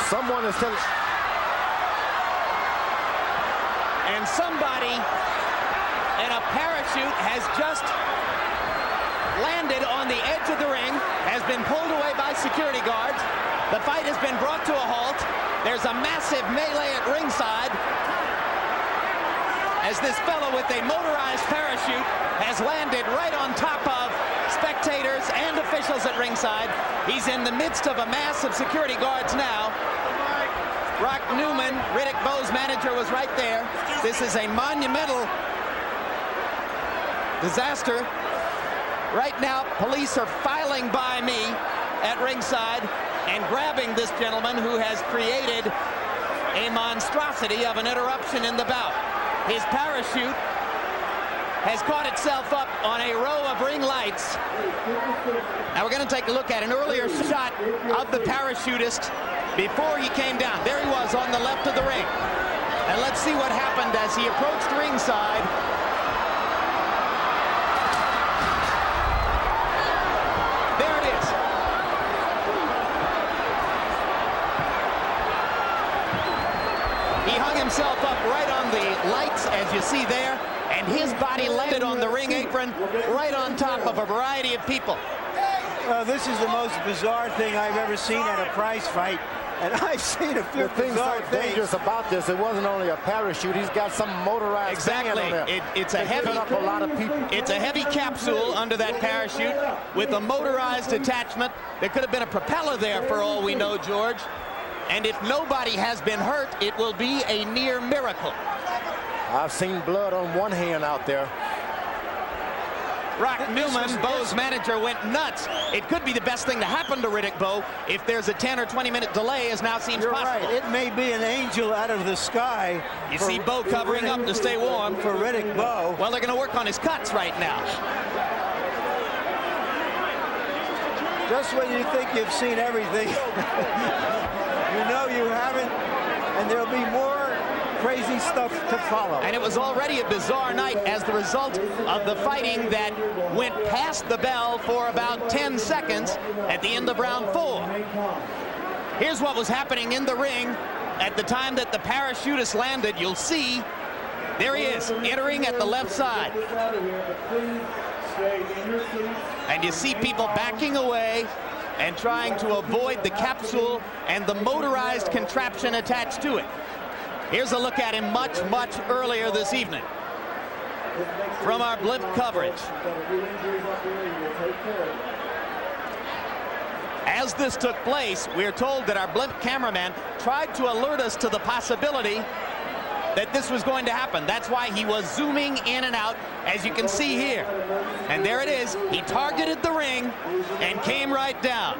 Someone is telling. And somebody in a parachute has just landed on the edge of the ring, has been pulled away by security guards. The fight has been brought to a halt. There's a massive melee at ringside as this fellow with a motorized parachute has landed right on top of spectators and officials at ringside. He's in the midst of a mass of security guards now. Rock Newman, Riddick Bowe's manager, was right there. This is a monumental disaster. Right now, police are filing by me at ringside and grabbing this gentleman who has created a monstrosity of an interruption in the bout. His parachute has caught itself up on a row of ring lights. Now we're going to take a look at an earlier shot of the parachutist before he came down. There he was on the left of the ring. And let's see what happened as he approached ringside. There it is. He hung himself up right on the lights, as you see there, and his body landed on the ring apron right on top of a variety of people. This is the most bizarre thing I've ever seen at a prize fight, and I've seen a few bizarre things. Dangerous about this, it wasn't only a parachute. He's got some motorized. Exactly. It's a heavy. Up a lot of people. It's a heavy capsule under that parachute with a motorized attachment. There could have been a propeller there for all we know, George. And if nobody has been hurt, it will be a near miracle. I've seen blood on one hand out there. Rock Newman, Bowe's manager, went nuts. It could be the best thing to happen to Riddick Bowe if there's a 10 or 20 minute delay, as now seems You're possible. right. It may be an angel out of the sky. You see Bowe covering up to stay warm. For Riddick Bowe. Well, they're going to work on his cuts right now. Just when you think you've seen everything, you know you haven't, and there'll be more crazy stuff to follow. And it was already a bizarre night as the result of the fighting that went past the bell for about 10 seconds at the end of round 4. Here's what was happening in the ring at the time that the parachutist landed. You'll see, there he is, entering at the left side. And you see people backing away and trying to avoid the capsule and the motorized contraption attached to it. Here's a look at him much, much earlier this evening from our blimp coverage. As this took place, we're told that our blimp cameraman tried to alert us to the possibility that this was going to happen. That's why he was zooming in and out, as you can see here. And there it is. He targeted the ring and came right down.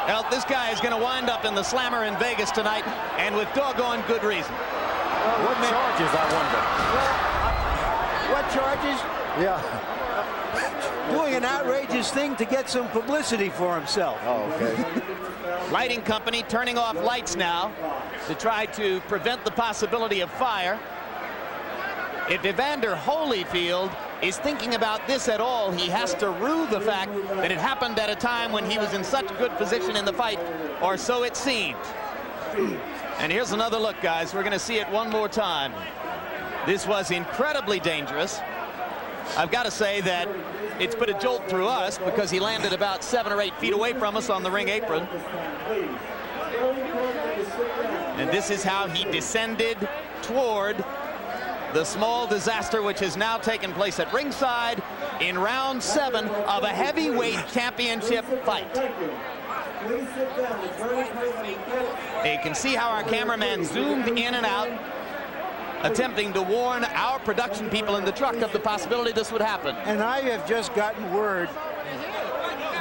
Well, this guy is going to wind up in the Slammer in Vegas tonight, and with doggone good reason. What charges, I wonder? What charges? Yeah. Doing an outrageous thing to get some publicity for himself. Oh, okay. Lighting company turning off lights now to try to prevent the possibility of fire. If Evander Holyfield is thinking about this at all, he has to rue the fact that it happened at a time when he was in such good position in the fight, or so it seemed. And here's another look, guys. We're going to see it one more time. This was incredibly dangerous. I've got to say that it's put a jolt through us because he landed about 7 or 8 feet away from us on the ring apron. And this is how he descended toward the small disaster which has now taken place at ringside in round 7 of a heavyweight championship fight. You can see how our cameraman zoomed in and out, attempting to warn our production people in the truck of the possibility this would happen. And I have just gotten word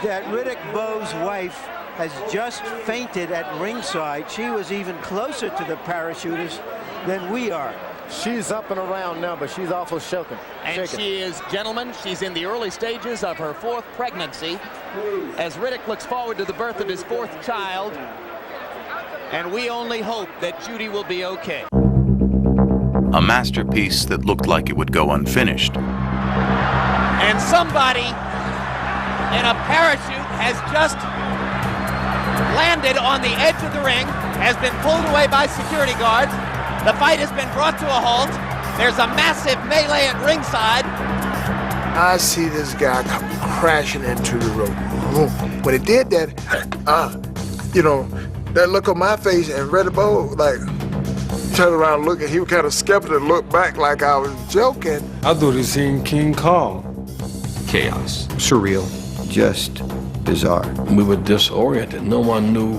that Riddick Bowe's wife has just fainted at ringside. She was even closer to the parachutist than we are. She's up and around now, but she's awful shaken. And she is, gentlemen, she's in the early stages of her 4th pregnancy as Riddick looks forward to the birth of his 4th child. And we only hope that Judy will be okay. A masterpiece that looked like it would go unfinished. And somebody in a parachute has just landed landed on the edge of the ring, has been pulled away by security guards. The fight has been brought to a halt. There's a massive melee at ringside. I see this guy come crashing into the rope. When he did that, you know, that look on my face and Riddick Bowe, like, turned around looking, he was kind of skeptical, looked back like I was joking. I thought he seen King Kong. Chaos. Surreal. Just bizarre. We were disoriented. No one knew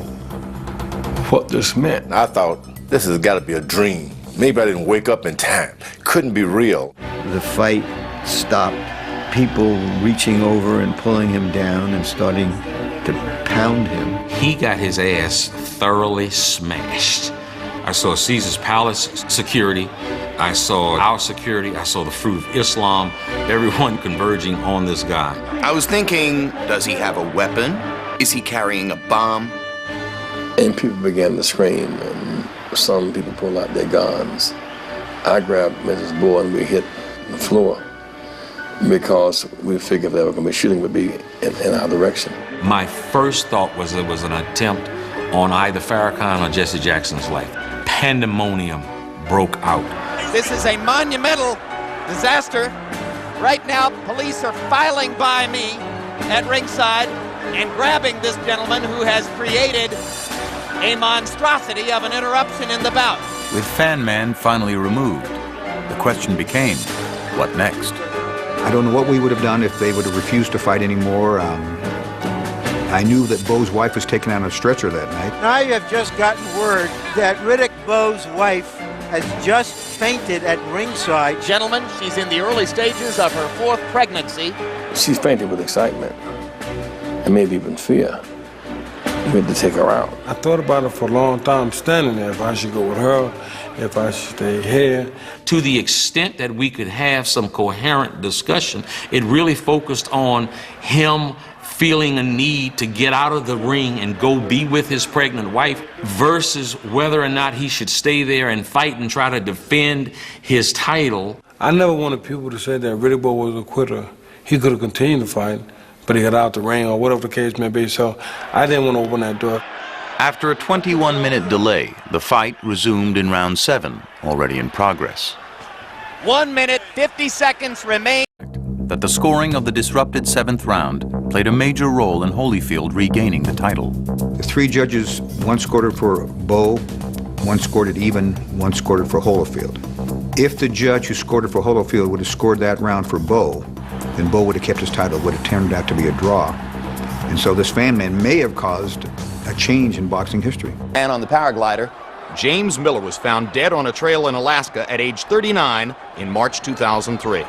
what this meant. I thought, this has got to be a dream. Maybe I didn't wake up in time. Couldn't be real. The fight stopped. People reaching over and pulling him down and starting to pound him. He got his ass thoroughly smashed. I saw Caesar's Palace security. I saw our security. I saw the Fruit of Islam. Everyone converging on this guy. I was thinking, does he have a weapon? Is he carrying a bomb? And people began to scream, and some people pulled out their guns. I grabbed Mrs. Bowe and we hit the floor because we figured that going to be shooting would be in our direction. My first thought was it was an attempt on either Farrakhan or Jesse Jackson's life. Pandemonium broke out. This is a monumental disaster. Right now, police are filing by me at ringside and grabbing this gentleman who has created a monstrosity of an interruption in the bout. With FanMan finally removed, the question became, what next? I don't know what we would have done if they would have refused to fight anymore. I knew that Bowe's wife was taken on a stretcher that night. Now you have just gotten word that Riddick Bowe's wife has just fainted at ringside. Gentlemen, she's in the early stages of her 4th pregnancy. She's fainted with excitement and maybe even fear. We had to take her out. I thought about it for a long time, standing there, if I should go with her, if I should stay here. To the extent that we could have some coherent discussion, it really focused on him feeling a need to get out of the ring and go be with his pregnant wife versus whether or not he should stay there and fight and try to defend his title. I never wanted people to say that Riddick Bowe was a quitter. He could have continued to fight, but he got out the ring or whatever the case may be, so I didn't want to open that door. After a 21-minute delay, the fight resumed in round 7, already in progress. 1 minute, 50 seconds remain. That the scoring of the disrupted 7th round played a major role in Holyfield regaining the title. The 3 judges, one scored it for Bowe, one scored it even, one scored it for Holyfield. If the judge who scored it for Holyfield would have scored that round for Bowe, then Bowe would have kept his title. It would have turned out to be a draw. And so this FanMan may have caused a change in boxing history. And on the paraglider, James Miller was found dead on a trail in Alaska at age 39 in March 2003.